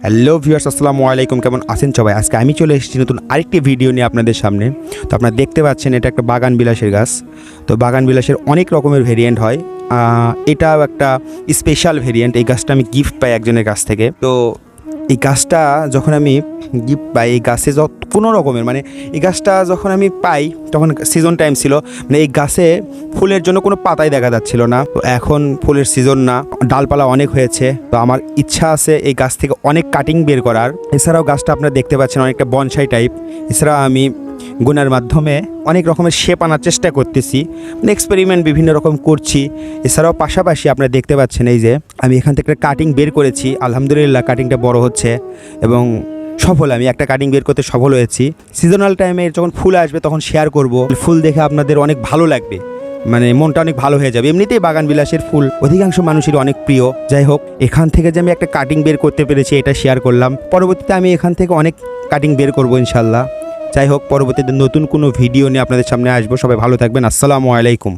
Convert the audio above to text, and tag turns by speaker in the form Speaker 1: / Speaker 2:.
Speaker 1: Hello viewers, আসসালামু আলাইকুম। কেমন আছেন সবাই? আজকে আমি চলে এসেছি নতুন আরেকটি ভিডিও নিয়ে আপনাদের সামনে। তো আপনারা দেখতে পাচ্ছেন এটা একটা বাগান বিলাসের গাছ। তো বাগান বিলাসের অনেক রকমের ভেরিয়েন্ট হয়, এটাও একটা স্পেশাল ভেরিয়েন্ট। এই গাছটা আমি গিফট পাই একজনের কাছ থেকে। তো এই গাছটা যখন আমি গিফট পাই, এই গাছে কোনো রকমের এই গাছটা যখন আমি পাই তখন সিজন টাইম ছিল, এই গাছে ফুলের জন্য কোনো পাতাই দেখা যাচ্ছিল না। তো এখন ফুলের সিজন না, ডালপালা অনেক হয়েছে। তো আমার ইচ্ছা আছে এই গাছ থেকে অনেক কাটিং বের করার। এছাড়াও গাছটা আপনারা দেখতে পাচ্ছেন অনেকটা বনসাই টাইপ। এছাড়া আমি গুনার মাধ্যমে অনেক রকমের শেপ আনার চেষ্টা করতেছি, এক্সপেরিমেন্ট বিভিন্ন রকম করছি। এছাড়াও পাশাপাশি আপনারা দেখতে পাচ্ছেন এই যে আমি এখান থেকে কাটিং বের করেছি। আলহামদুলিল্লাহ কাটিংটা বড় হচ্ছে এবং সফল। আমি একটা কাটিং বের করতে সফল হয়েছি। সিজনাল টাইমে যখন ফুল আসবে তখন শেয়ার করব। ফুল দেখে আপনাদের অনেক ভালো লাগবে, মনটা অনেক ভালো হয়ে যাবে। এমনিতেই বাগান বিলাসের ফুল অধিকাংশ মানুষের অনেক প্রিয়। যাই হোক, এখান থেকে যে আমি একটা কাটিং বের করতে পেরেছি এটা শেয়ার করলাম। পরবর্তীতে আমি এখান থেকে অনেক কাটিং বের করবো ইনশাল্লাহ। যাই হোক, পরবর্তীতে নতুন কোনো ভিডিও নিয়ে আপনাদের সামনে আসবো। সবাই ভালো থাকবেন। আসসালামু আলাইকুম।